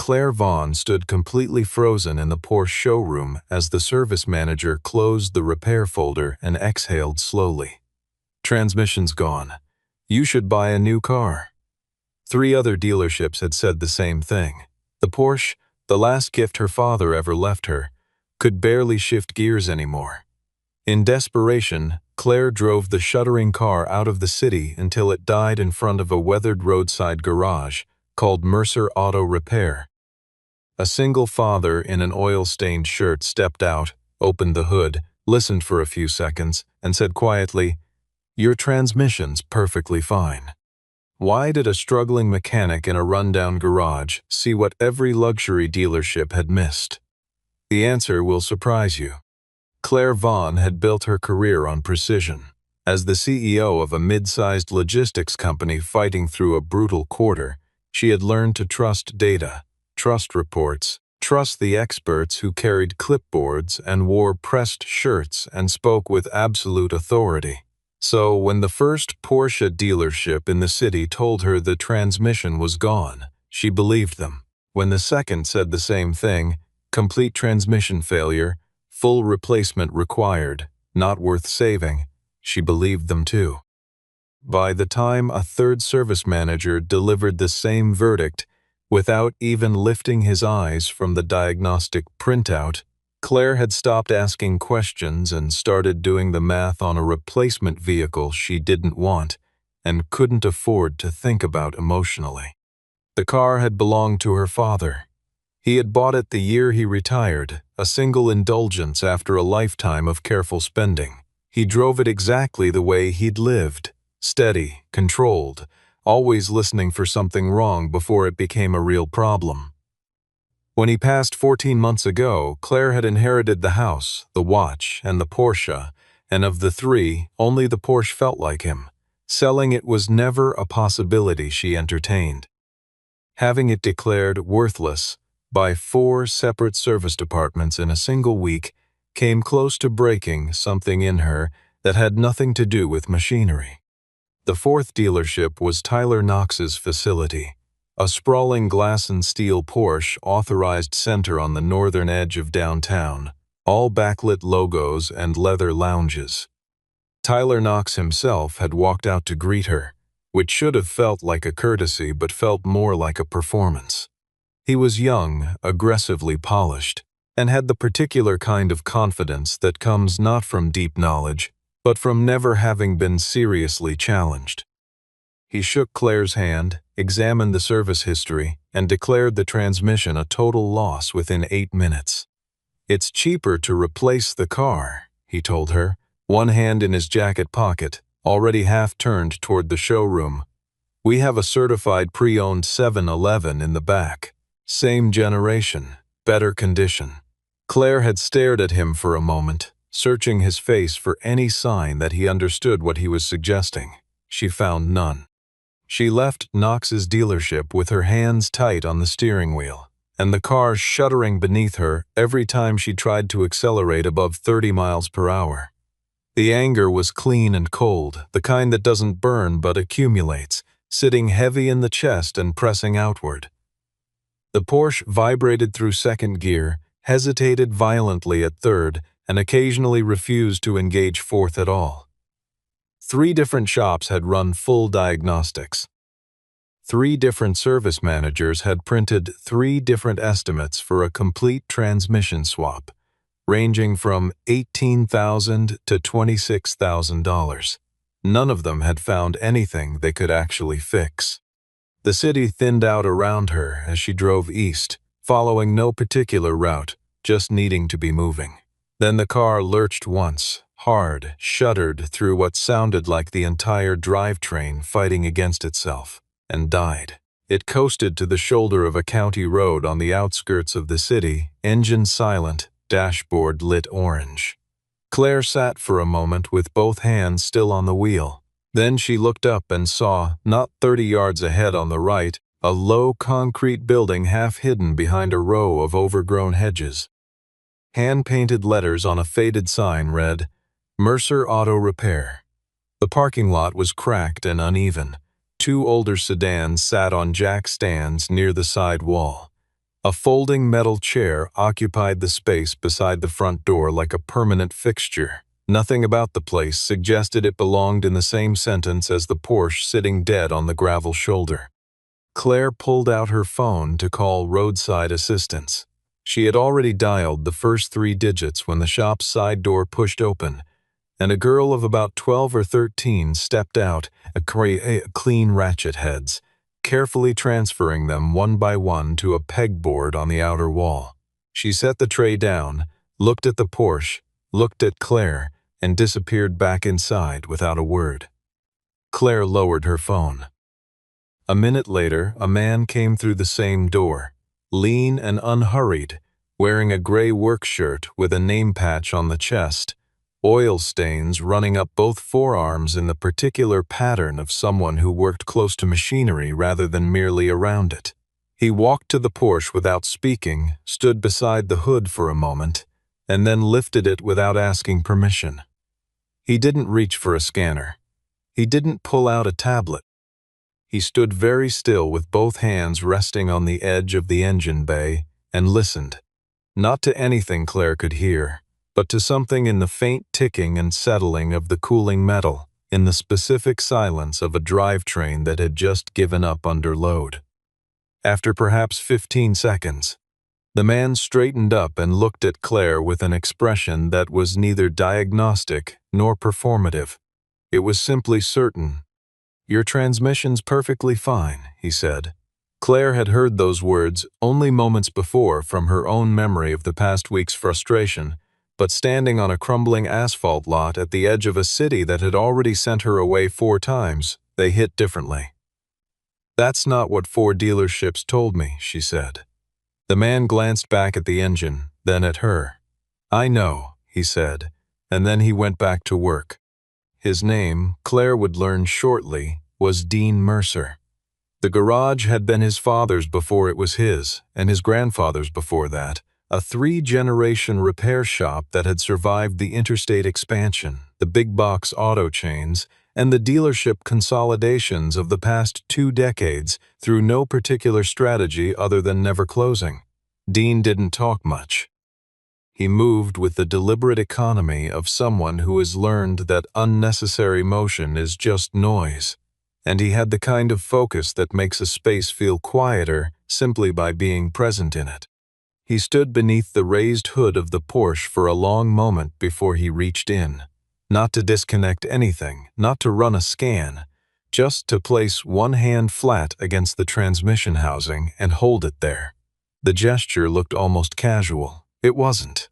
Claire Vaughn stood completely frozen in the Porsche showroom as the service manager closed the repair folder and exhaled slowly. "Transmission's gone. You should buy a new car." 3 other dealerships had said the same thing. The Porsche, the last gift her father ever left her, could barely shift gears anymore. In desperation, Claire drove the shuddering car out of the city until it died in front of a weathered roadside garage called Mercer Auto Repair. A single father in an oil-stained shirt stepped out, opened the hood, listened for a few seconds, and said quietly, "Your transmission's perfectly fine." Why did a struggling mechanic in a rundown garage see what every luxury dealership had missed? The answer will surprise you. Claire Vaughn had built her career on precision. As the CEO of a mid-sized logistics company fighting through a brutal quarter, she had learned to trust data, trust reports, trust the experts who carried clipboards and wore pressed shirts and spoke with absolute authority. So when the first Porsche dealership in the city told her the transmission was gone, she believed them. When the second said the same thing, complete transmission failure, full replacement required, not worth saving, she believed them too. By the time a third service manager delivered the same verdict, without even lifting his eyes from the diagnostic printout, Claire had stopped asking questions and started doing the math on a replacement vehicle she didn't want and couldn't afford to think about emotionally. The car had belonged to her father. He had bought it the year he retired, a single indulgence after a lifetime of careful spending. He drove it exactly the way he'd lived, steady, controlled, always listening for something wrong before it became a real problem. When he passed 14 months ago, Claire had inherited the house, the watch, and the Porsche, and of the 3, only the Porsche felt like him. Selling it was never a possibility she entertained. Having it declared worthless by 4 separate service departments in a single week came close to breaking something in her that had nothing to do with machinery. The 4th dealership was Tyler Knox's facility, a sprawling glass and steel Porsche authorized center on the northern edge of downtown, all backlit logos and leather lounges. Tyler Knox himself had walked out to greet her, which should have felt like a courtesy but felt more like a performance. He was young, aggressively polished, and had the particular kind of confidence that comes not from deep knowledge, but from never having been seriously challenged. He shook Claire's hand, examined the service history, and declared the transmission a total loss within 8 minutes. "It's cheaper to replace the car," he told her, one hand in his jacket pocket, already half turned toward the showroom. "We have a certified pre-owned 711 in the back. Same generation, better condition." Claire had stared at him for a moment, searching his face for any sign that he understood what he was suggesting. She found none. She left Knox's dealership with her hands tight on the steering wheel, and the car shuddering beneath her every time she tried to accelerate above 30 miles per hour. The anger was clean and cold, the kind that doesn't burn but accumulates, sitting heavy in the chest and pressing outward. The Porsche vibrated through second gear, hesitated violently at third, and occasionally refused to engage fourth at all. 3 different shops had run full diagnostics. 3 different service managers had printed 3 different estimates for a complete transmission swap, ranging from $18,000 to $26,000. None of them had found anything they could actually fix. The city thinned out around her as she drove east, following no particular route, just needing to be moving. Then the car lurched once, hard, shuddered through what sounded like the entire drivetrain fighting against itself, and died. It coasted to the shoulder of a county road on the outskirts of the city, engine silent, dashboard lit orange. Claire sat for a moment with both hands still on the wheel. Then she looked up and saw, not 30 yards ahead on the right, a low concrete building half hidden behind a row of overgrown hedges. Hand-painted letters on a faded sign read, "Mercer Auto Repair." The parking lot was cracked and uneven. 2 older sedans sat on jack stands near the side wall. A folding metal chair occupied the space beside the front door like a permanent fixture. Nothing about the place suggested it belonged in the same sentence as the Porsche sitting dead on the gravel shoulder. Claire pulled out her phone to call roadside assistance. She had already dialed the first 3 digits when the shop's side door pushed open, and a girl of about 12 or 13 stepped out, clean ratchet heads, carefully transferring them one by one to a pegboard on the outer wall. She set the tray down, looked at the Porsche, looked at Claire, and disappeared back inside without a word. Claire lowered her phone. A minute later, a man came through the same door, lean and unhurried, wearing a gray work shirt with a name patch on the chest, oil stains running up both forearms in the particular pattern of someone who worked close to machinery rather than merely around it. He walked to the Porsche without speaking, stood beside the hood for a moment, and then lifted it without asking permission. He didn't reach for a scanner. He didn't pull out a tablet. He stood very still with both hands resting on the edge of the engine bay and listened, not to anything Claire could hear, but to something in the faint ticking and settling of the cooling metal, in the specific silence of a drivetrain that had just given up under load. After perhaps 15 seconds, the man straightened up and looked at Claire with an expression that was neither diagnostic nor performative. It was simply certain. "Your transmission's perfectly fine," he said. Claire had heard those words only moments before from her own memory of the past week's frustration, but standing on a crumbling asphalt lot at the edge of a city that had already sent her away 4 times, they hit differently. "That's not what Ford dealerships told me," she said. The man glanced back at the engine, then at her. "I know," he said, and then he went back to work. His name, Claire would learn shortly, was Dean Mercer. The garage had been his father's before it was his, and his grandfather's before that, a 3-generation repair shop that had survived the interstate expansion, the big-box auto chains, and the dealership consolidations of the past 2 decades through no particular strategy other than never closing. Dean didn't talk much. He moved with the deliberate economy of someone who has learned that unnecessary motion is just noise, and he had the kind of focus that makes a space feel quieter simply by being present in it. He stood beneath the raised hood of the Porsche for a long moment before he reached in, not to disconnect anything, not to run a scan, just to place one hand flat against the transmission housing and hold it there. The gesture looked almost casual. It wasn't.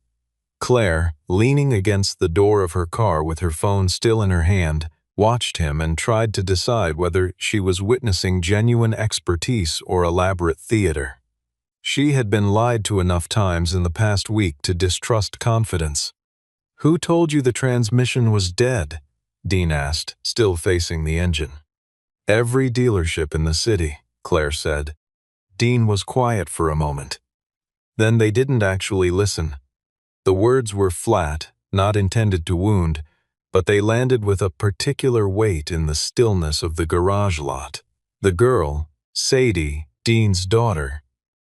Claire, leaning against the door of her car with her phone still in her hand, watched him and tried to decide whether she was witnessing genuine expertise or elaborate theater. She had been lied to enough times in the past week to distrust confidence. "Who told you the transmission was dead?" Dean asked, still facing the engine. "Every dealership in the city," Claire said. Dean was quiet for a moment. Then they didn't actually listen. The words were flat, not intended to wound, but they landed with a particular weight in the stillness of the garage lot. The girl, Sadie, Dean's daughter,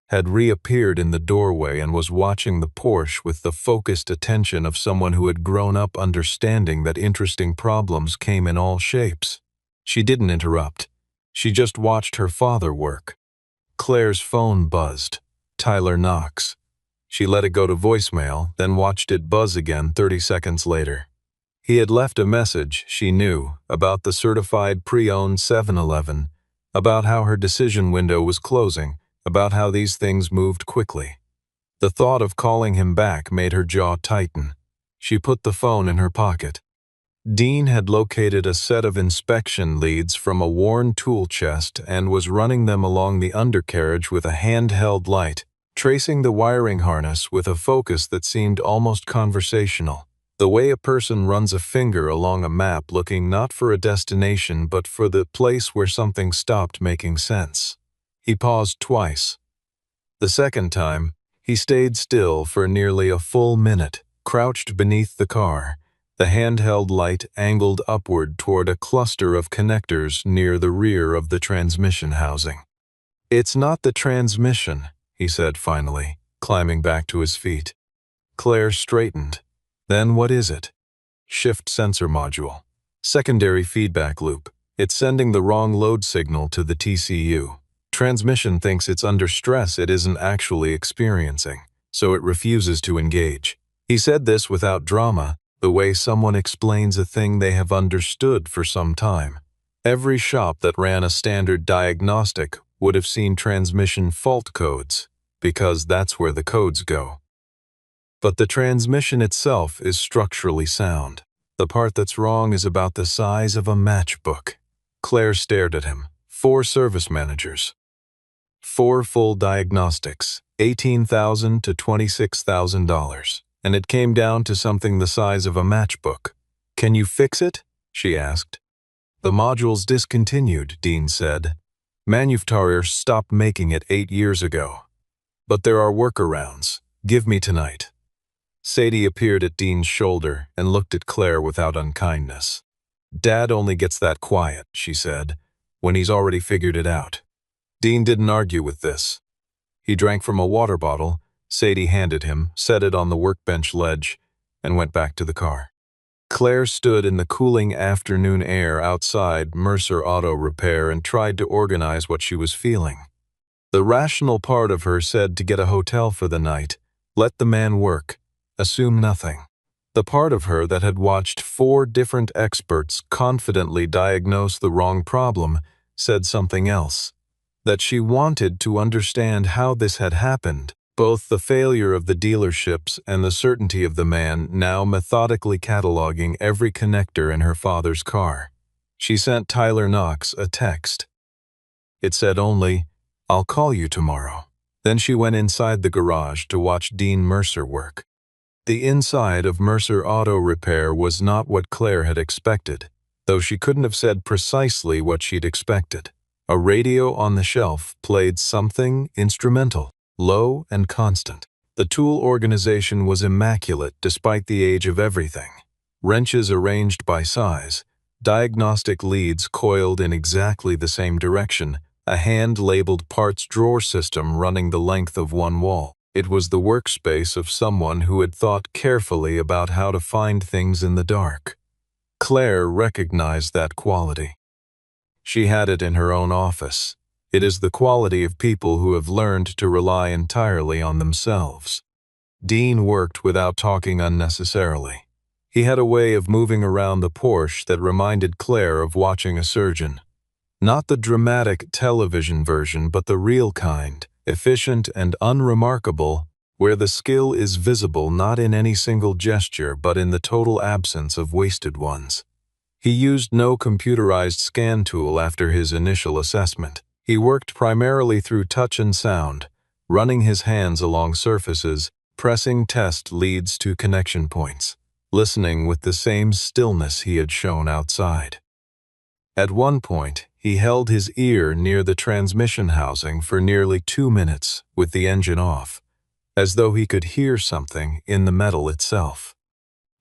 had reappeared in the doorway and was watching the Porsche with the focused attention of someone who had grown up understanding that interesting problems came in all shapes. She didn't interrupt. She just watched her father work. Claire's phone buzzed. Tyler Knox. She let it go to voicemail, then watched it buzz again 30 seconds later. He had left a message, she knew, about the certified pre-owned 7-Eleven, about how her decision window was closing, about how these things moved quickly. The thought of calling him back made her jaw tighten. She put the phone in her pocket. Dean had located a set of inspection leads from a worn tool chest and was running them along the undercarriage with a handheld light, tracing the wiring harness with a focus that seemed almost conversational, the way a person runs a finger along a map looking not for a destination but for the place where something stopped making sense. He paused twice. The second time, he stayed still for nearly a full minute, crouched beneath the car, the handheld light angled upward toward a cluster of connectors near the rear of the transmission housing. "It's not the transmission," he said finally, climbing back to his feet. Claire straightened. Then what is it? Shift sensor module. Secondary feedback loop. It's sending the wrong load signal to the TCU. Transmission thinks it's under stress it isn't actually experiencing, so it refuses to engage. He said this without drama, the way someone explains a thing they have understood for some time. Every shop that ran a standard diagnostic would have seen transmission fault codes, because that's where the codes go. But the transmission itself is structurally sound. The part that's wrong is about the size of a matchbook. Claire stared at him. 4 service managers. 4 full diagnostics, $18,000 to $26,000. And it came down to something the size of a matchbook. Can you fix it? She asked. The module's discontinued, Dean said. Manufacturers stopped making it 8 years ago. But there are workarounds. Give me tonight. Sadie appeared at Dean's shoulder and looked at Claire without unkindness. Dad only gets that quiet, she said, when he's already figured it out. Dean didn't argue with this. He drank from a water bottle Sadie handed him, set it on the workbench ledge, and went back to the car. Claire stood in the cooling afternoon air outside Mercer Auto Repair and tried to organize what she was feeling. The rational part of her said to get a hotel for the night, let the man work, assume nothing. The part of her that had watched 4 different experts confidently diagnose the wrong problem said something else. That she wanted to understand how this had happened, both the failure of the dealerships and the certainty of the man now methodically cataloging every connector in her father's car. She sent Tyler Knox a text. It said only, "I'll call you tomorrow." Then she went inside the garage to watch Dean Mercer work. The inside of Mercer Auto Repair was not what Claire had expected, though she couldn't have said precisely what she'd expected. A radio on the shelf played something instrumental, low and constant. The tool organization was immaculate despite the age of everything. Wrenches arranged by size, diagnostic leads coiled in exactly the same direction, a hand-labeled parts drawer system running the length of one wall. It was the workspace of someone who had thought carefully about how to find things in the dark. Claire recognized that quality. She had it in her own office. It is the quality of people who have learned to rely entirely on themselves. Dean worked without talking unnecessarily. He had a way of moving around the Porsche that reminded Claire of watching a surgeon. Not the dramatic television version, but the real kind, efficient and unremarkable, where the skill is visible not in any single gesture but in the total absence of wasted ones. He used no computerized scan tool after his initial assessment. He worked primarily through touch and sound, running his hands along surfaces, pressing test leads to connection points, listening with the same stillness he had shown outside. At one point, he held his ear near the transmission housing for nearly 2 minutes with the engine off, as though he could hear something in the metal itself.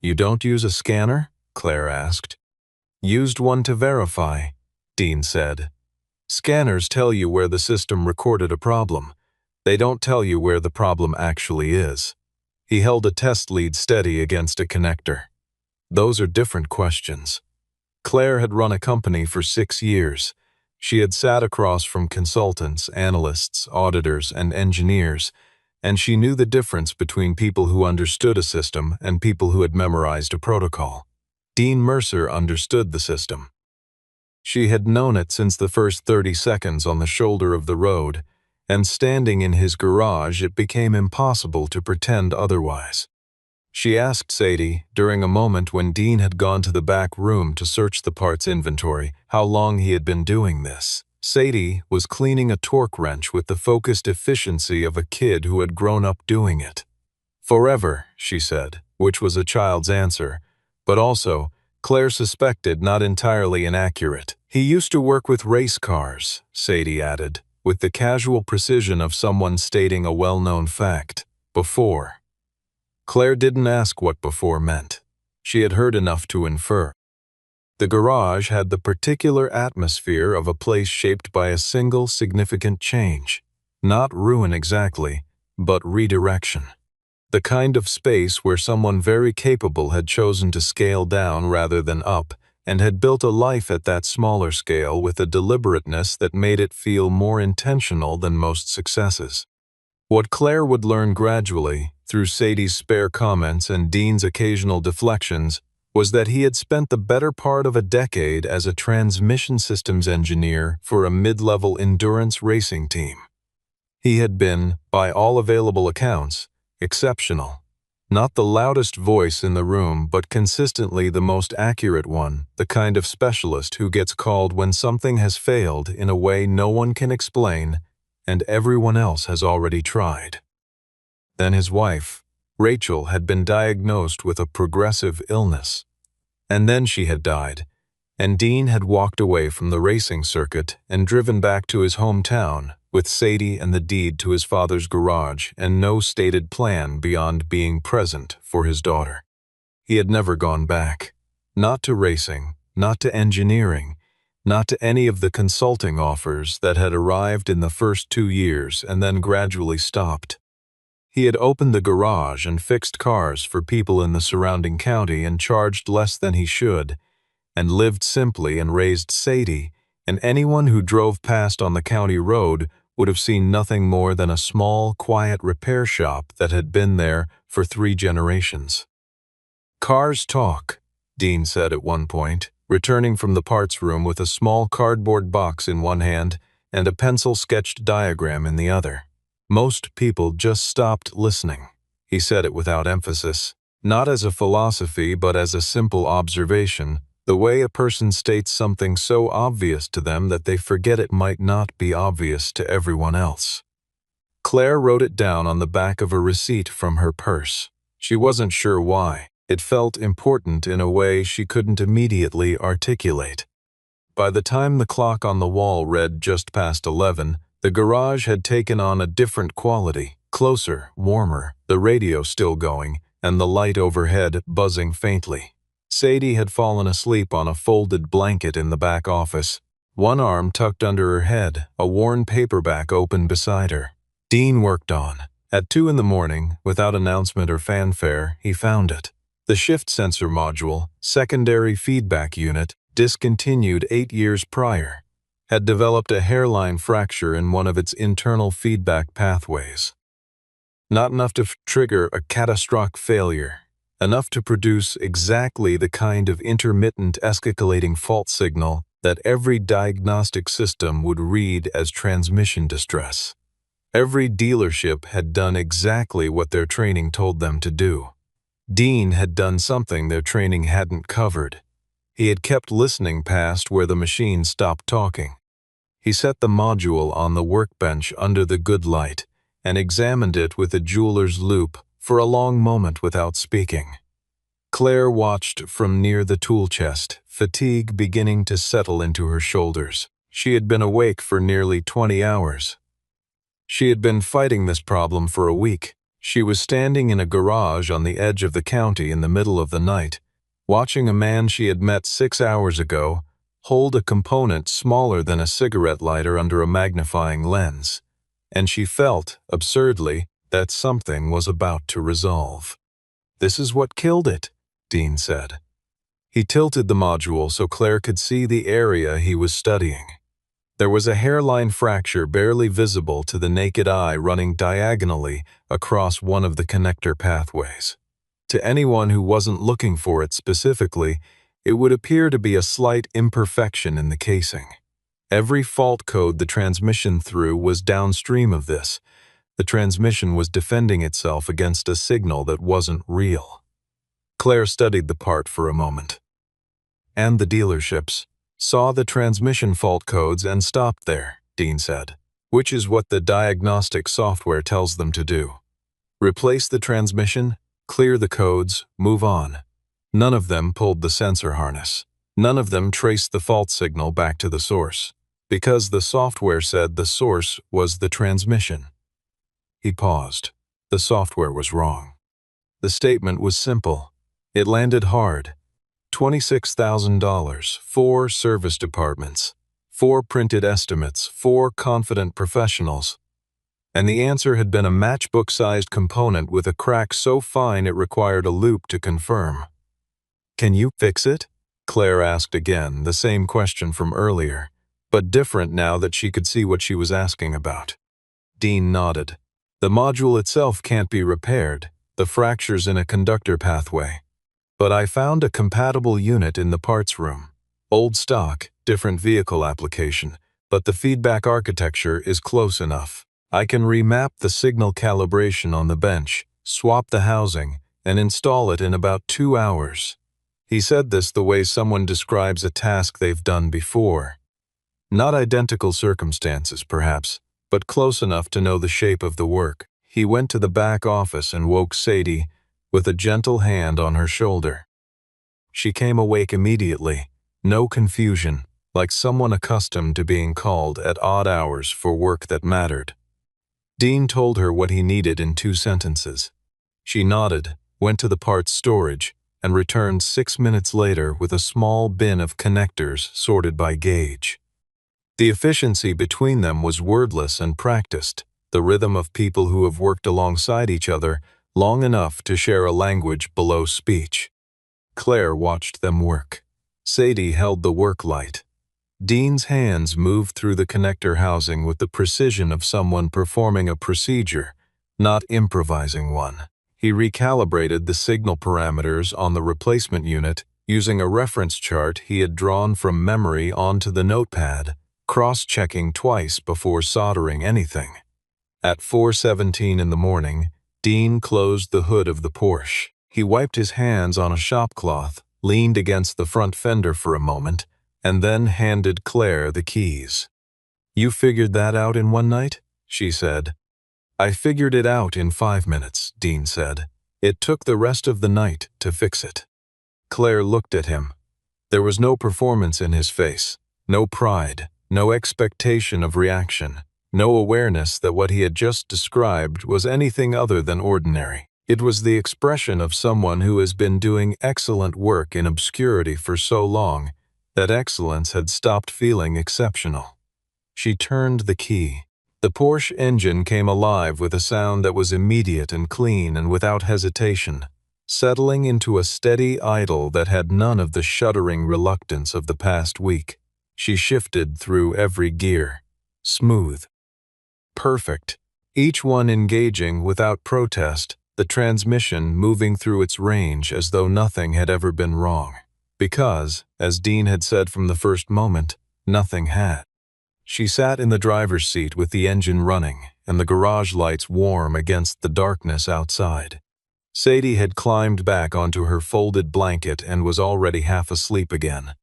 "You don't use a scanner?" Claire asked. "Used one to verify," Dean said. "Scanners tell you where the system recorded a problem. They don't tell you where the problem actually is." He held a test lead steady against a connector. Those are different questions. Claire had run a company for 6 years. She had sat across from consultants, analysts, auditors, and engineers, and she knew the difference between people who understood a system and people who had memorized a protocol. Dean Mercer understood the system. She had known it since the first 30 seconds on the shoulder of the road, and standing in his garage it became impossible to pretend otherwise. She asked Sadie, during a moment when Dean had gone to the back room to search the parts inventory, how long he had been doing this. Sadie was cleaning a torque wrench with the focused efficiency of a kid who had grown up doing it. "Forever," she said, which was a child's answer, but also, Claire suspected, not entirely inaccurate. "He used to work with race cars," Sadie added, with the casual precision of someone stating a well-known fact. "Before." Claire didn't ask what before meant. She had heard enough to infer. The garage had the particular atmosphere of a place shaped by a single significant change. Not ruin exactly, but redirection. The kind of space where someone very capable had chosen to scale down rather than up, and had built a life at that smaller scale with a deliberateness that made it feel more intentional than most successes. What Claire would learn gradually, through Sadie's spare comments and Dean's occasional deflections, was that he had spent the better part of a decade as a transmission systems engineer for a mid-level endurance racing team. He had been, by all available accounts, exceptional. Not the loudest voice in the room, but consistently the most accurate one, the kind of specialist who gets called when something has failed in a way no one can explain and everyone else has already tried. Then his wife, Rachel, had been diagnosed with a progressive illness. And then she had died, and Dean had walked away from the racing circuit and driven back to his hometown with Sadie and the deed to his father's garage and no stated plan beyond being present for his daughter. He had never gone back. Not to racing, not to engineering, not to any of the consulting offers that had arrived in the first 2 years and then gradually stopped. He had opened the garage and fixed cars for people in the surrounding county and charged less than he should, and lived simply and raised Sadie, and anyone who drove past on the county road would have seen nothing more than a small, quiet repair shop that had been there for 3 generations. "Cars talk," Dean said at one point, returning from the parts room with a small cardboard box in one hand and a pencil-sketched diagram in the other. "Most people just stopped listening." He said it without emphasis, not as a philosophy but as a simple observation, the way a person states something so obvious to them that they forget it might not be obvious to everyone else. Claire wrote it down on the back of a receipt from her purse. She wasn't sure why. It felt important in a way she couldn't immediately articulate. By the time the clock on the wall read just past 11, the garage had taken on a different quality, closer, warmer, the radio still going, and the light overhead buzzing faintly. Sadie had fallen asleep on a folded blanket in the back office, one arm tucked under her head, a worn paperback open beside her. Dean worked on. At 2 in the morning, without announcement or fanfare, he found it. The shift sensor module, secondary feedback unit, discontinued 8 years prior, had developed a hairline fracture in one of its internal feedback pathways. Not enough to trigger a catastrophic failure, enough to produce exactly the kind of intermittent escalating fault signal that every diagnostic system would read as transmission distress. Every dealership had done exactly what their training told them to do. Dean had done something their training hadn't covered. He had kept listening past where the machine stopped talking. He set the module on the workbench under the good light and examined it with a jeweler's loupe for a long moment without speaking. Claire watched from near the tool chest, fatigue beginning to settle into her shoulders. She had been awake for nearly 20 hours. She had been fighting this problem for a week. She was standing in a garage on the edge of the county in the middle of the night, watching a man she had met 6 hours ago hold a component smaller than a cigarette lighter under a magnifying lens, and she felt, absurdly, that something was about to resolve. "This is what killed it," Dean said. He tilted the module so Claire could see the area he was studying. There was a hairline fracture barely visible to the naked eye running diagonally across one of the connector pathways. To anyone who wasn't looking for it specifically, it would appear to be a slight imperfection in the casing. Every fault code the transmission threw was downstream of this. The transmission was defending itself against a signal that wasn't real. Claire studied the part for a moment. "And the dealerships saw the transmission fault codes and stopped there," Dean said, "which is what the diagnostic software tells them to do. Replace the transmission, clear the codes, move on. None of them pulled the sensor harness. None of them traced the fault signal back to the source, because the software said the source was the transmission." He paused. The software was wrong. The statement was simple. It landed hard. $26,000, 4 service departments, 4 printed estimates, 4 confident professionals. And the answer had been a matchbook-sized component with a crack so fine it required a loop to confirm. "Can you fix it?" Claire asked again, the same question from earlier, but different now that she could see what she was asking about. Dean nodded. "The module itself can't be repaired, the fracture's in a conductor pathway. But I found a compatible unit in the parts room. Old stock, different vehicle application, but the feedback architecture is close enough. I can remap the signal calibration on the bench, swap the housing, and install it in about 2 hours." He said this the way someone describes a task they've done before. Not identical circumstances, perhaps, but close enough to know the shape of the work. He went to the back office and woke Sadie with a gentle hand on her shoulder. She came awake immediately, no confusion, like someone accustomed to being called at odd hours for work that mattered. Dean told her what he needed in 2 sentences. She nodded, went to the parts storage, and returned 6 minutes later with a small bin of connectors sorted by gauge. The efficiency between them was wordless and practiced, the rhythm of people who have worked alongside each other long enough to share a language below speech. Claire watched them work. Sadie held the work light. Dean's hands moved through the connector housing with the precision of someone performing a procedure, not improvising one. He recalibrated the signal parameters on the replacement unit using a reference chart he had drawn from memory onto the notepad, cross-checking twice before soldering anything. At 4:17 in the morning, Dean closed the hood of the Porsche. He wiped his hands on a shop cloth, leaned against the front fender for a moment, and then handed Claire the keys. "You figured that out in one night?" she said. "I figured it out in 5 minutes," Dean said. "It took the rest of the night to fix it." Claire looked at him. There was no performance in his face, no pride, no expectation of reaction, no awareness that what he had just described was anything other than ordinary. It was the expression of someone who has been doing excellent work in obscurity for so long that excellence had stopped feeling exceptional. She turned the key. The Porsche engine came alive with a sound that was immediate and clean and without hesitation, settling into a steady idle that had none of the shuddering reluctance of the past week. She shifted through every gear. Smooth. Perfect. Each one engaging without protest, the transmission moving through its range as though nothing had ever been wrong. Because, as Dean had said from the first moment, nothing had. She sat in the driver's seat with the engine running and the garage lights warm against the darkness outside. Sadie had climbed back onto her folded blanket and was already half asleep again.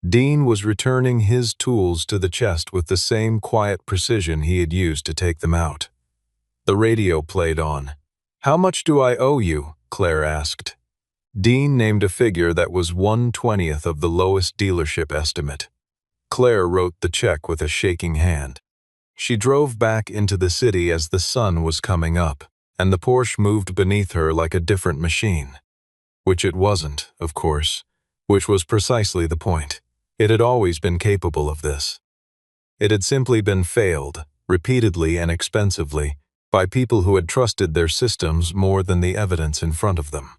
Dean was returning his tools to the chest with the same quiet precision he had used to take them out. The radio played on. "How much do I owe you?" Claire asked. Dean named a figure that was 1/20th of the lowest dealership estimate. Claire wrote the check with a shaking hand. She drove back into the city as the sun was coming up, and the Porsche moved beneath her like a different machine. Which it wasn't, of course, which was precisely the point. It had always been capable of this. It had simply been failed, repeatedly and expensively, by people who had trusted their systems more than the evidence in front of them.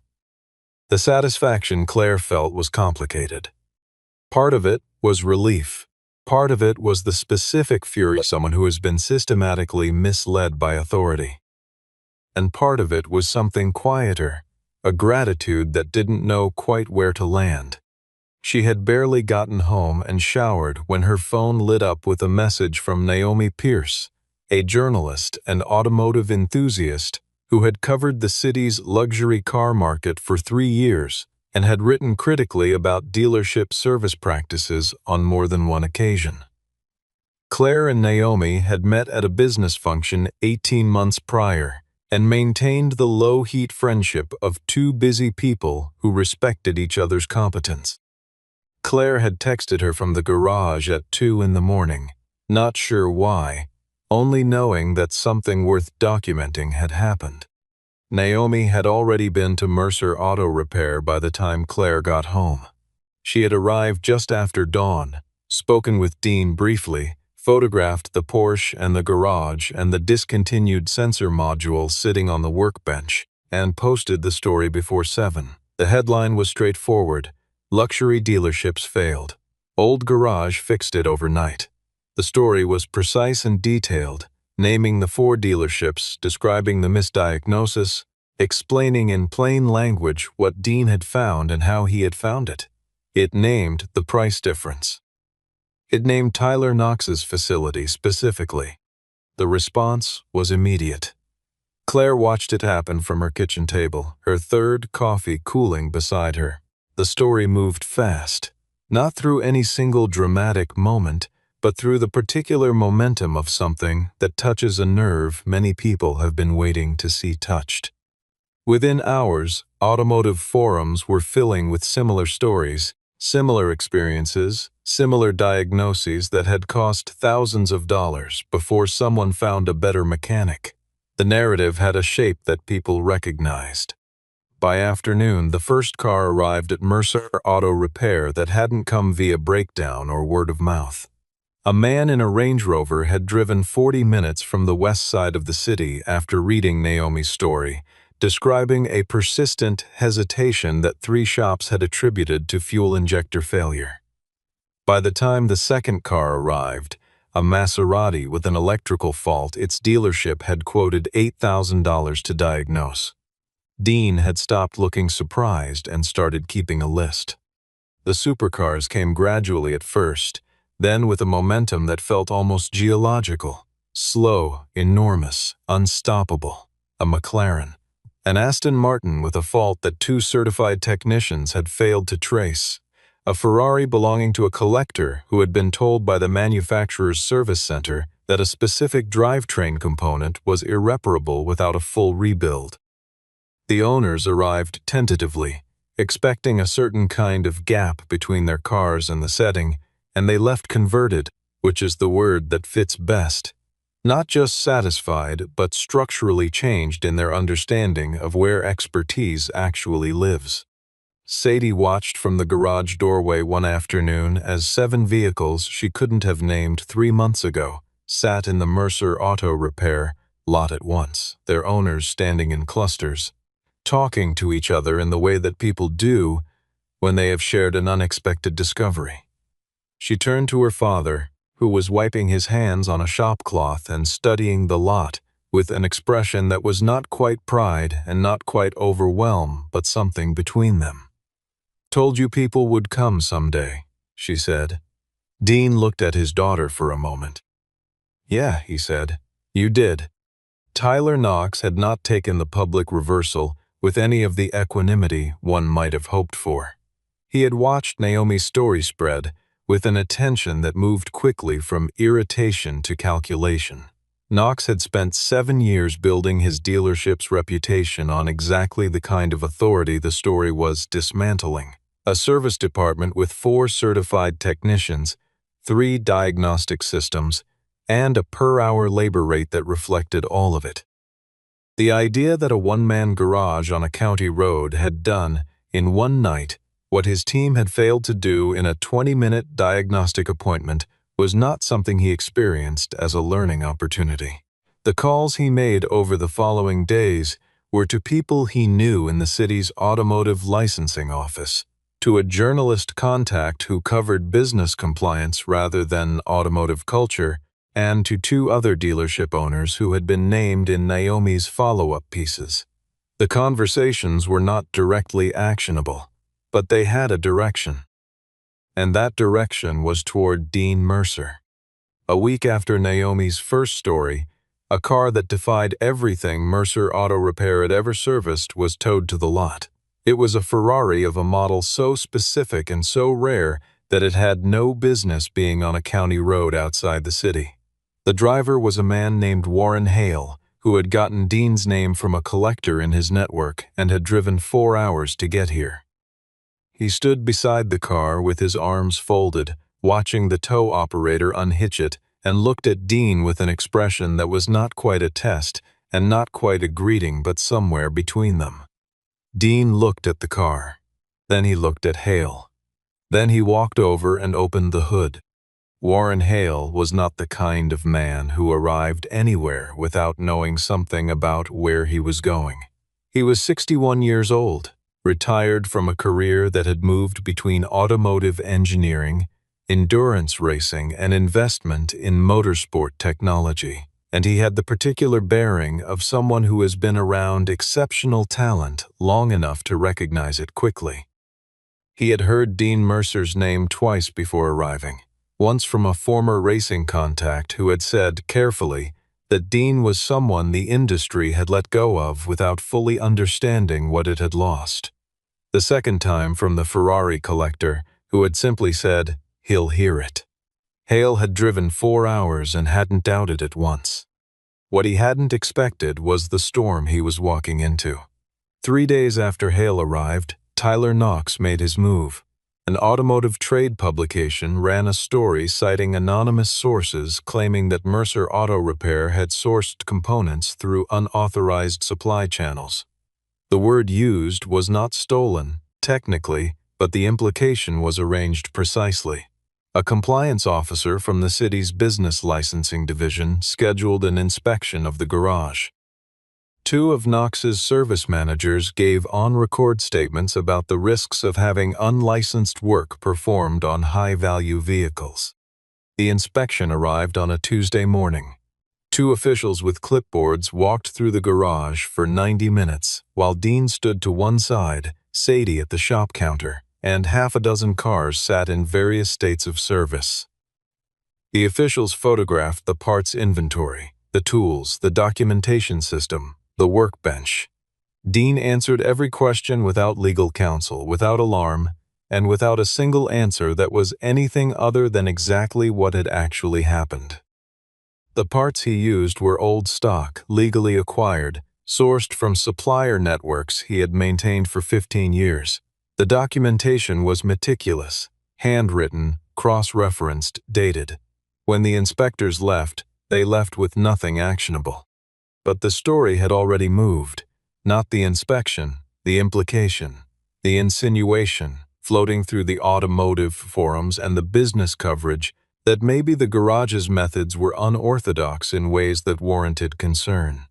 The satisfaction Claire felt was complicated. Part of it was relief. Part of it was the specific fury of someone who has been systematically misled by authority. And part of it was something quieter, a gratitude that didn't know quite where to land. She had barely gotten home and showered when her phone lit up with a message from Naomi Pierce, a journalist and automotive enthusiast who had covered the city's luxury car market for 3 years and had written critically about dealership service practices on more than one occasion. Claire and Naomi had met at a business function 18 months prior and maintained the low-heat friendship of 2 busy people who respected each other's competence. Claire had texted her from the garage at 2 in the morning, not sure why, only knowing that something worth documenting had happened. Naomi had already been to Mercer Auto Repair by the time Claire got home. She had arrived just after dawn, spoken with Dean briefly, photographed the Porsche and the garage and the discontinued sensor module sitting on the workbench, and posted the story before 7. The headline was straightforward: "Luxury dealerships failed. Old garage fixed it overnight." The story was precise and detailed, naming the 4 dealerships, describing the misdiagnosis, explaining in plain language what Dean had found and how he had found it. It named the price difference. It named Tyler Knox's facility specifically. The response was immediate. Claire watched it happen from her kitchen table, her third coffee cooling beside her. The story moved fast, not through any single dramatic moment, but through the particular momentum of something that touches a nerve many people have been waiting to see touched. Within hours, automotive forums were filling with similar stories, similar experiences, similar diagnoses that had cost thousands of dollars before someone found a better mechanic. The narrative had a shape that people recognized. By afternoon, the first car arrived at Mercer Auto Repair that hadn't come via breakdown or word of mouth. A man in a Range Rover had driven 40 minutes from the west side of the city after reading Naomi's story, describing a persistent hesitation that 3 shops had attributed to fuel injector failure. By the time the second car arrived, a Maserati with an electrical fault its dealership had quoted $8,000 to diagnose. Dean had stopped looking surprised and started keeping a list. The supercars came gradually at first, then with a momentum that felt almost geological. Slow, enormous, unstoppable. A McLaren. An Aston Martin with a fault that 2 certified technicians had failed to trace. A Ferrari belonging to a collector who had been told by the manufacturer's service center that a specific drivetrain component was irreparable without a full rebuild. The owners arrived tentatively, expecting a certain kind of gap between their cars and the setting, and they left converted, which is the word that fits best. Not just satisfied, but structurally changed in their understanding of where expertise actually lives. Sadie watched from the garage doorway one afternoon as 7 vehicles she couldn't have named 3 months ago sat in the Mercer Auto Repair lot at once, their owners standing in clusters, talking to each other in the way that people do when they have shared an unexpected discovery. She turned to her father, who was wiping his hands on a shop cloth and studying the lot with an expression that was not quite pride and not quite overwhelm, but something between them. "Told you people would come someday," she said. Dean looked at his daughter for a moment. "Yeah," he said, "you did." Tyler Knox had not taken the public reversal with any of the equanimity one might have hoped for. He had watched Naomi's story spread with an attention that moved quickly from irritation to calculation. Knox had spent 7 years building his dealership's reputation on exactly the kind of authority the story was dismantling. A service department with 4 certified technicians, 3 diagnostic systems, and a per-hour labor rate that reflected all of it. The idea that a one-man garage on a county road had done, in one night, what his team had failed to do in a 20-minute diagnostic appointment was not something he experienced as a learning opportunity. The calls he made over the following days were to people he knew in the city's automotive licensing office, to a journalist contact who covered business compliance rather than automotive culture, and to 2 other dealership owners who had been named in Naomi's follow-up pieces. The conversations were not directly actionable, but they had a direction. And that direction was toward Dean Mercer. A week after Naomi's first story, a car that defied everything Mercer Auto Repair had ever serviced was towed to the lot. It was a Ferrari of a model so specific and so rare that it had no business being on a county road outside the city. The driver was a man named Warren Hale, who had gotten Dean's name from a collector in his network and had driven 4 hours to get here. He stood beside the car with his arms folded, watching the tow operator unhitch it, and looked at Dean with an expression that was not quite a test and not quite a greeting but somewhere between them. Dean looked at the car. Then he looked at Hale. Then he walked over and opened the hood. Warren Hale was not the kind of man who arrived anywhere without knowing something about where he was going. He was 61 years old, retired from a career that had moved between automotive engineering, endurance racing, and investment in motorsport technology, and he had the particular bearing of someone who has been around exceptional talent long enough to recognize it quickly. He had heard Dean Mercer's name twice before arriving, once from a former racing contact who had said carefully that Dean was someone the industry had let go of without fully understanding what it had lost. The second time from the Ferrari collector who had simply said, "He'll hear it." Hale had driven 4 hours and hadn't doubted it once. What he hadn't expected was the storm he was walking into. 3 days after Hale arrived, Tyler Knox made his move. An automotive trade publication ran a story citing anonymous sources claiming that Mercer Auto Repair had sourced components through unauthorized supply channels. The word used was not stolen, technically, but the implication was arranged precisely. A compliance officer from the city's business licensing division scheduled an inspection of the garage. 2 of Knox's service managers gave on-record statements about the risks of having unlicensed work performed on high-value vehicles. The inspection arrived on a Tuesday morning. 2 officials with clipboards walked through the garage for 90 minutes, while Dean stood to one side, Sadie at the shop counter, and half a dozen cars sat in various states of service. The officials photographed the parts inventory, the tools, the documentation system, the workbench. Dean answered every question without legal counsel, without alarm, and without a single answer that was anything other than exactly what had actually happened. The parts he used were old stock, legally acquired, sourced from supplier networks he had maintained for 15 years. The documentation was meticulous, handwritten, cross-referenced, dated. When the inspectors left, they left with nothing actionable. But the story had already moved, not the inspection, the implication, the insinuation, floating through the automotive forums and the business coverage that maybe the garage's methods were unorthodox in ways that warranted concern.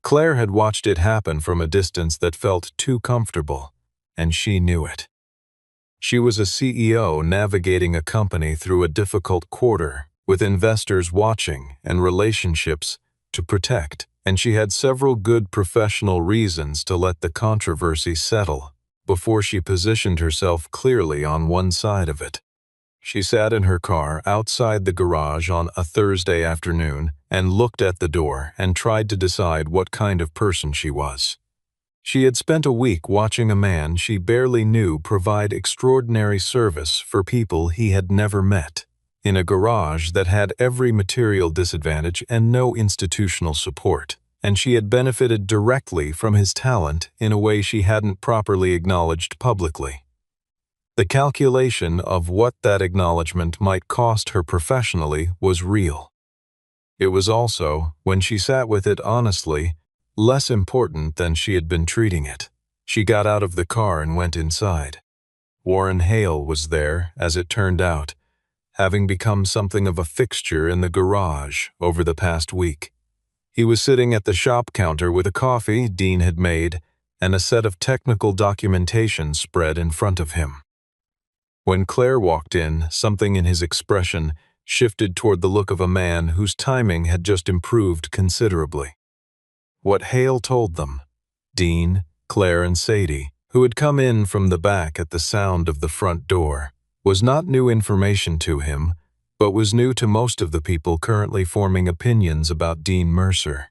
Claire had watched it happen from a distance that felt too comfortable, and she knew it. She was a CEO navigating a company through a difficult quarter, with investors watching and relationships to protect, and she had several good professional reasons to let the controversy settle before she positioned herself clearly on one side of it. She sat in her car outside the garage on a Thursday afternoon and looked at the door and tried to decide what kind of person she was. She had spent a week watching a man she barely knew provide extraordinary service for people he had never met, in a garage that had every material disadvantage and no institutional support, and she had benefited directly from his talent in a way she hadn't properly acknowledged publicly. The calculation of what that acknowledgement might cost her professionally was real. It was also, when she sat with it honestly, less important than she had been treating it. She got out of the car and went inside. Warren Hale was there, as it turned out, having become something of a fixture in the garage over the past week. He was sitting at the shop counter with a coffee Dean had made and a set of technical documentation spread in front of him. When Claire walked in, something in his expression shifted toward the look of a man whose timing had just improved considerably. What Hale told them, Dean, Claire, and Sadie, who had come in from the back at the sound of the front door, was not new information to him, but was new to most of the people currently forming opinions about Dean Mercer.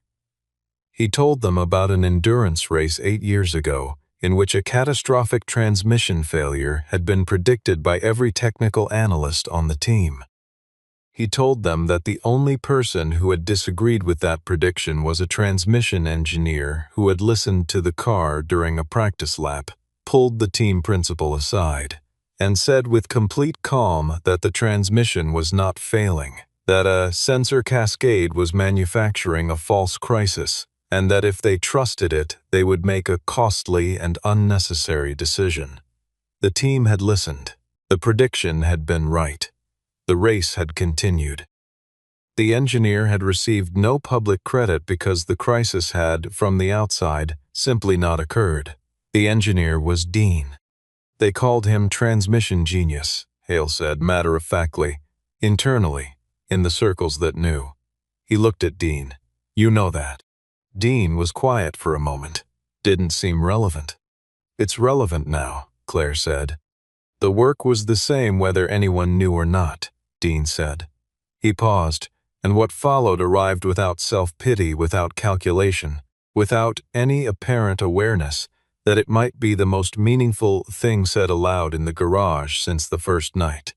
He told them about an endurance race 8 years ago in which a catastrophic transmission failure had been predicted by every technical analyst on the team. He told them that the only person who had disagreed with that prediction was a transmission engineer who had listened to the car during a practice lap, pulled the team principal aside, and said with complete calm that the transmission was not failing, that a sensor cascade was manufacturing a false crisis, and that if they trusted it, they would make a costly and unnecessary decision. The team had listened. The prediction had been right. The race had continued. The engineer had received no public credit because the crisis had, from the outside, simply not occurred. The engineer was Dean. They called him transmission genius, Hale said matter-of-factly, internally, in the circles that knew. He looked at Dean. You know that. Dean was quiet for a moment. Didn't seem relevant. It's relevant now, Claire said. The work was the same whether anyone knew or not, Dean said. He paused, and what followed arrived without self-pity, without calculation, without any apparent awareness that it might be the most meaningful thing said aloud in the garage since the first night.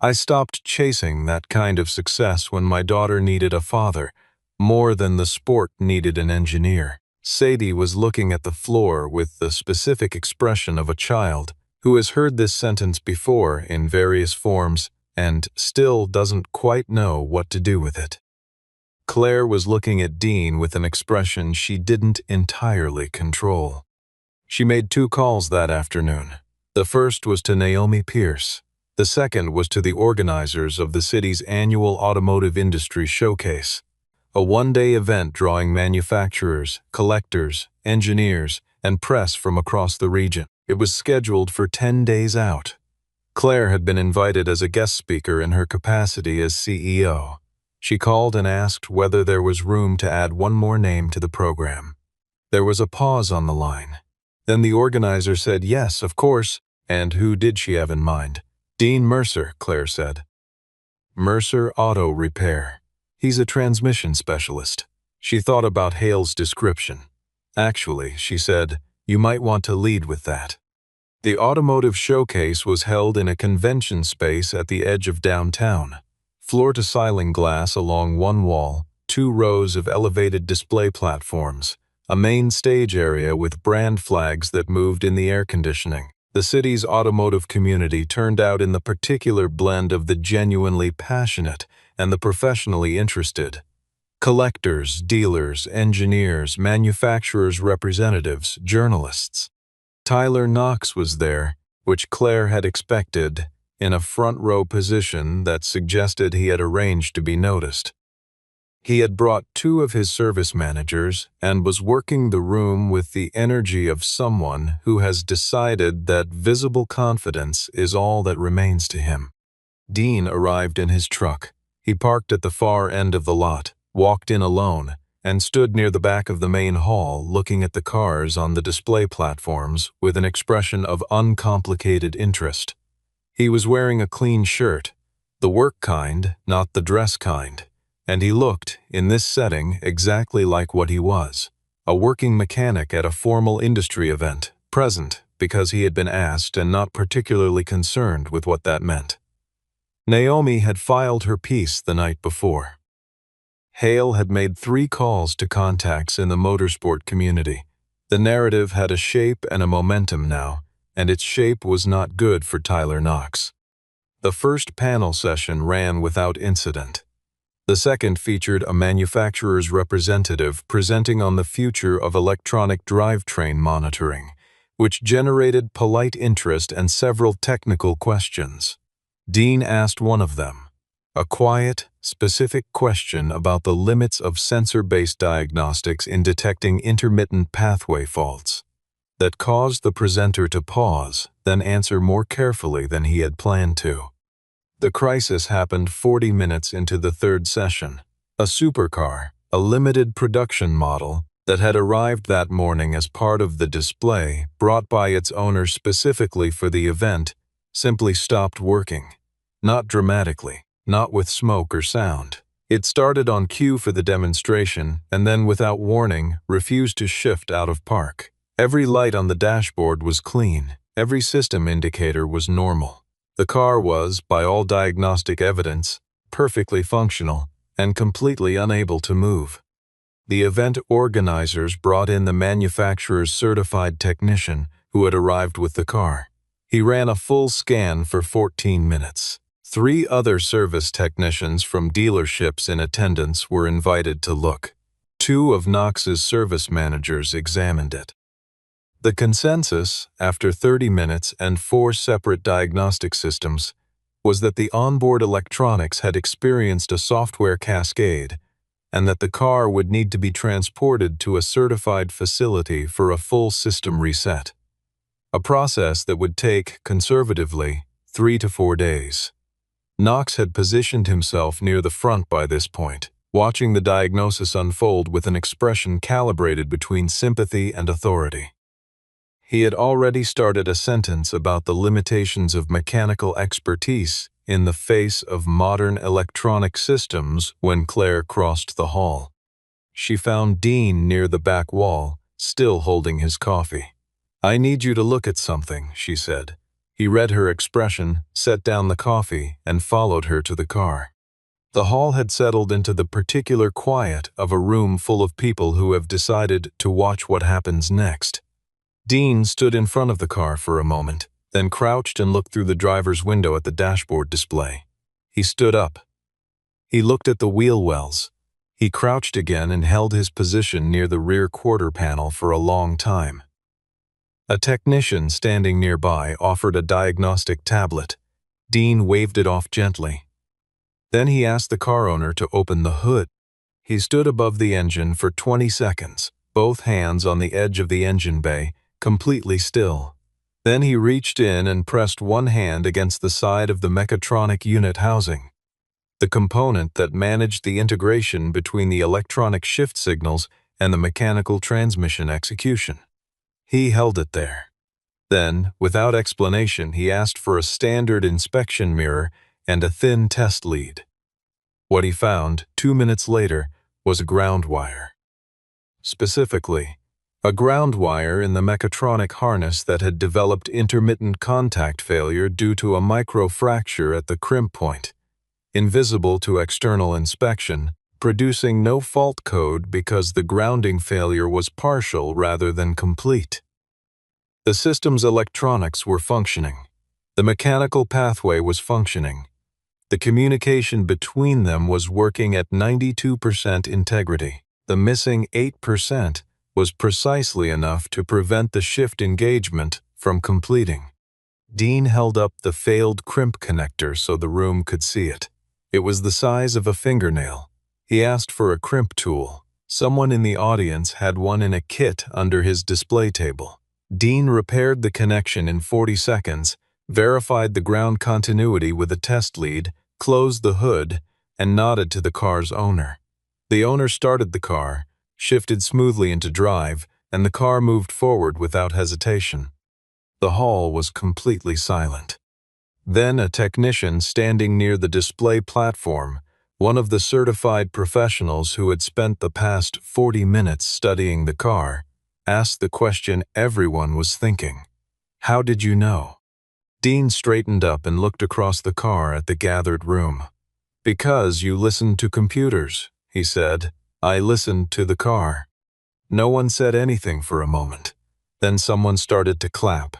I stopped chasing that kind of success when my daughter needed a father, more than the sport needed an engineer. Sadie was looking at the floor with the specific expression of a child who has heard this sentence before in various forms and still doesn't quite know what to do with it. Claire was looking at Dean with an expression she didn't entirely control. She made 2 calls that afternoon. The first was to Naomi Pierce. The second was to the organizers of the city's annual automotive industry showcase, a one-day event drawing manufacturers, collectors, engineers, and press from across the region. It was scheduled for 10 days out. Claire had been invited as a guest speaker in her capacity as CEO. She called and asked whether there was room to add one more name to the program. There was a pause on the line. Then the organizer said yes, of course, and who did she have in mind? Dean Mercer, Claire said. Mercer Auto Repair. He's a transmission specialist. She thought about Hale's description. Actually, she said, you might want to lead with that. The automotive showcase was held in a convention space at the edge of downtown. Floor-to-ceiling glass along one wall, 2 rows of elevated display platforms, a main stage area with brand flags that moved in the air conditioning. The city's automotive community turned out in the particular blend of the genuinely passionate and the professionally interested. Collectors, dealers, engineers, manufacturers' representatives, journalists. Tyler Knox was there, which Claire had expected, in a front-row position that suggested he had arranged to be noticed. He had brought 2 of his service managers and was working the room with the energy of someone who has decided that visible confidence is all that remains to him. Dean arrived in his truck. He parked at the far end of the lot, walked in alone, and stood near the back of the main hall looking at the cars on the display platforms with an expression of uncomplicated interest. He was wearing a clean shirt, the work kind, not the dress kind, and he looked, in this setting, exactly like what he was, a working mechanic at a formal industry event, present because he had been asked and not particularly concerned with what that meant. Naomi had filed her piece the night before. Hale had made 3 calls to contacts in the motorsport community. The narrative had a shape and a momentum now, and its shape was not good for Tyler Knox. The first panel session ran without incident. The second featured a manufacturer's representative presenting on the future of electronic drivetrain monitoring, which generated polite interest and several technical questions. Dean asked one of them, a quiet, specific question about the limits of sensor-based diagnostics in detecting intermittent pathway faults, that caused the presenter to pause, then answer more carefully than he had planned to. The crisis happened 40 minutes into the third session. A supercar, a limited production model that had arrived that morning as part of the display brought by its owner specifically for the event, simply stopped working. Not dramatically, not with smoke or sound. It started on cue for the demonstration and then, without warning, refused to shift out of park. Every light on the dashboard was clean. Every system indicator was normal. The car was, by all diagnostic evidence, perfectly functional and completely unable to move. The event organizers brought in the manufacturer's certified technician who had arrived with the car. He ran a full scan for 14 minutes. 3 other service technicians from dealerships in attendance were invited to look. 2 of Knox's service managers examined it. The consensus, after 30 minutes and 4 separate diagnostic systems, was that the onboard electronics had experienced a software cascade, and that the car would need to be transported to a certified facility for a full system reset. A process that would take, conservatively, 3 to 4 days. Knox had positioned himself near the front by this point, watching the diagnosis unfold with an expression calibrated between sympathy and authority. He had already started a sentence about the limitations of mechanical expertise in the face of modern electronic systems when Claire crossed the hall. She found Dean near the back wall, still holding his coffee. "I need you to look at something," she said. He read her expression, set down the coffee, and followed her to the car. The hall had settled into the particular quiet of a room full of people who have decided to watch what happens next. Dean stood in front of the car for a moment, then crouched and looked through the driver's window at the dashboard display. He stood up. He looked at the wheel wells. He crouched again and held his position near the rear quarter panel for a long time. A technician standing nearby offered a diagnostic tablet. Dean waved it off gently. Then he asked the car owner to open the hood. He stood above the engine for 20 seconds, both hands on the edge of the engine bay, completely still. Then he reached in and pressed one hand against the side of the mechatronic unit housing, the component that managed the integration between the electronic shift signals and the mechanical transmission execution. He held it there. Then, without explanation, he asked for a standard inspection mirror and a thin test lead. What he found, 2 minutes later, was a ground wire. Specifically, a ground wire in the mechatronic harness that had developed intermittent contact failure due to a microfracture at the crimp point, invisible to external inspection, producing no fault code because the grounding failure was partial rather than complete. The system's electronics were functioning. The mechanical pathway was functioning. The communication between them was working at 92% integrity. The missing 8% was precisely enough to prevent the shift engagement from completing. Dean held up the failed crimp connector so the room could see it. It was the size of a fingernail. He asked for a crimp tool. Someone in the audience had one in a kit under his display table. Dean repaired the connection in 40 seconds, verified the ground continuity with a test lead, closed the hood, and nodded to the car's owner. The owner started the car, shifted smoothly into drive, and the car moved forward without hesitation. The hall was completely silent. Then a technician standing near the display platform, one of the certified professionals who had spent the past 40 minutes studying the car, asked the question everyone was thinking. "How did you know?" Dean straightened up and looked across the car at the gathered room. "Because you listened to computers," he said. "I listened to the car." No one said anything for a moment. Then someone started to clap.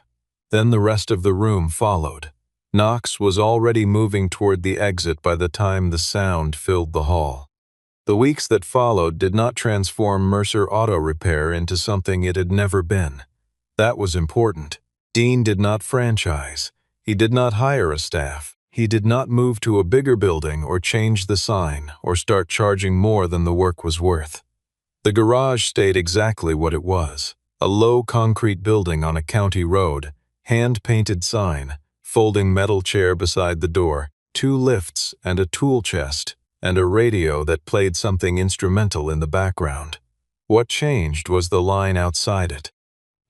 Then the rest of the room followed. Knox was already moving toward the exit by the time the sound filled the hall. The weeks that followed did not transform Mercer Auto Repair into something it had never been. That was important. Dean did not franchise. He did not hire a staff. He did not move to a bigger building or change the sign or start charging more than the work was worth. The garage stayed exactly what it was, a low concrete building on a county road, hand-painted sign, folding metal chair beside the door, 2 lifts and a tool chest, and a radio that played something instrumental in the background. What changed was the line outside it.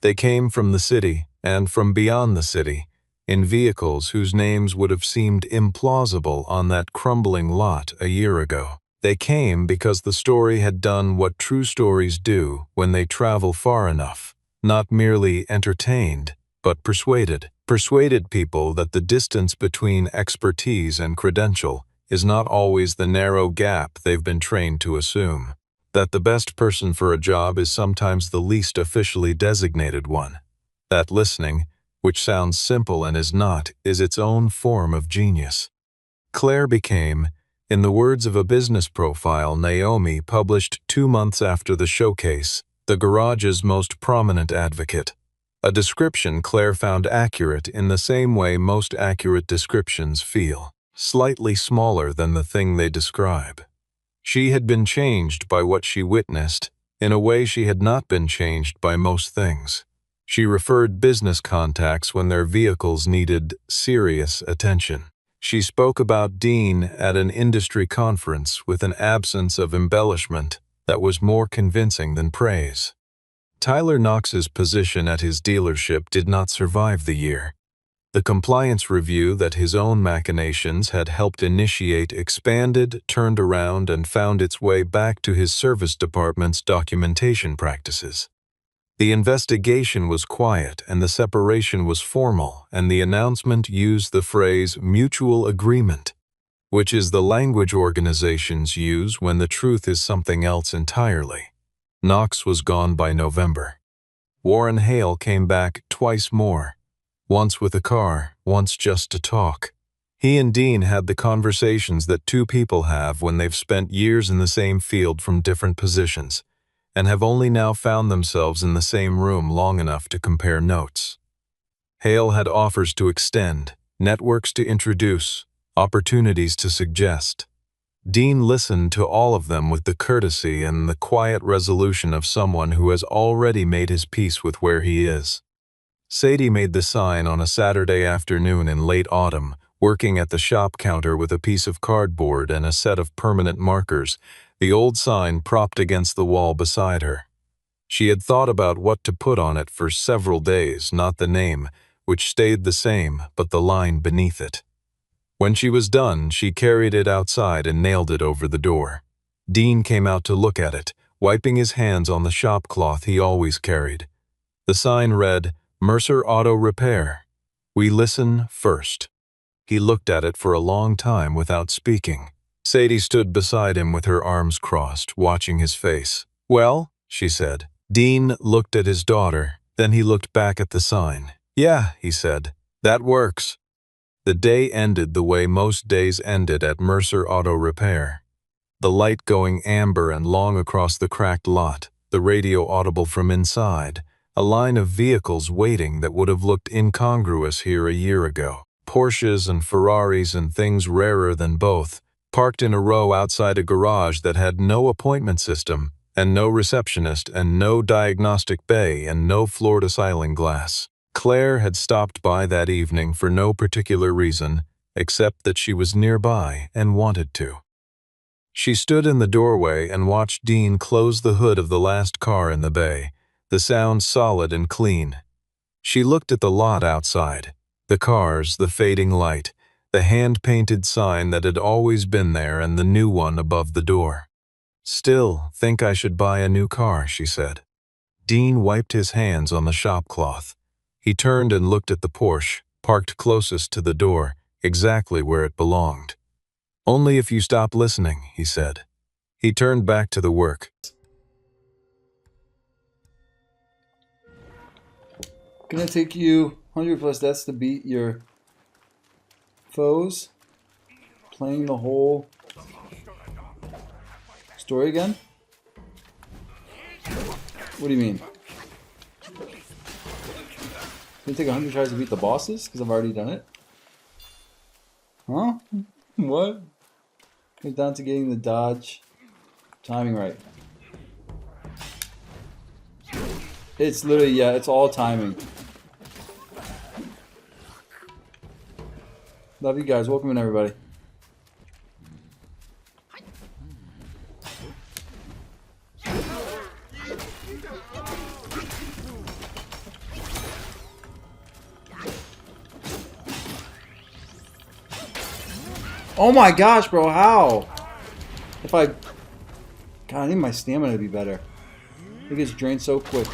They came from the city and from beyond the city, in vehicles whose names would have seemed implausible on that crumbling lot a year ago. They came because the story had done what true stories do when they travel far enough, not merely entertained, but persuaded people that the distance between expertise and credential is not always the narrow gap they've been trained to assume, that the best person for a job is sometimes the least officially designated one, that listening, which sounds simple and is not, is its own form of genius. Claire became, in the words of a business profile Naomi published 2 months after the showcase, the garage's most prominent advocate. A description Claire found accurate in the same way most accurate descriptions feel, slightly smaller than the thing they describe. She had been changed by what she witnessed in a way she had not been changed by most things. She referred business contacts when their vehicles needed serious attention. She spoke about Dean at an industry conference with an absence of embellishment that was more convincing than praise. Tyler Knox's position at his dealership did not survive the year. The compliance review that his own machinations had helped initiate expanded, turned around, and found its way back to his service department's documentation practices. The investigation was quiet and the separation was formal, and the announcement used the phrase mutual agreement, which is the language organizations use when the truth is something else entirely. Knox was gone by November. Warren Hale came back twice more, once with a car, once just to talk. He and Dean had the conversations that two people have when they've spent years in the same field from different positions, and have only now found themselves in the same room long enough to compare notes. Hale had offers to extend, networks to introduce, opportunities to suggest. Dean listened to all of them with the courtesy and the quiet resolution of someone who has already made his peace with where he is. Sadie made the sign on a Saturday afternoon in late autumn, working at the shop counter with a piece of cardboard and a set of permanent markers, the old sign propped against the wall beside her. She had thought about what to put on it for several days, not the name, which stayed the same, but the line beneath it. When she was done, she carried it outside and nailed it over the door. Dean came out to look at it, wiping his hands on the shop cloth he always carried. The sign read, "Mercer Auto Repair. We listen first." He looked at it for a long time without speaking. Sadie stood beside him with her arms crossed, watching his face. "Well?" she said. Dean looked at his daughter, then he looked back at the sign. "Yeah," he said. "That works." The day ended the way most days ended at Mercer Auto Repair. The light going amber and long across the cracked lot, the radio audible from inside, a line of vehicles waiting that would have looked incongruous here a year ago. Porsches and Ferraris and things rarer than both, parked in a row outside a garage that had no appointment system, and no receptionist, and no diagnostic bay, and no floor-to-ceiling glass. Claire had stopped by that evening for no particular reason, except that she was nearby and wanted to. She stood in the doorway and watched Dean close the hood of the last car in the bay, the sound solid and clean. She looked at the lot outside, the cars, the fading light, the hand-painted sign that had always been there and the new one above the door. "Still think I should buy a new car," she said. Dean wiped his hands on the shop cloth. He turned and looked at the Porsche, parked closest to the door, exactly where it belonged. "Only if you stop listening," he said. He turned back to the work. Gonna take you 100 plus deaths to beat your foes. Playing the whole story again? What do you mean? It's gonna take 100 tries to beat the bosses? Because I've already done it? Huh? What? Comes down to getting the dodge timing right. It's literally, yeah, it's all timing. Love you guys. Welcome in, everybody. Oh my gosh, bro, how? If I... God, I need my stamina to be better. It gets drained so quick.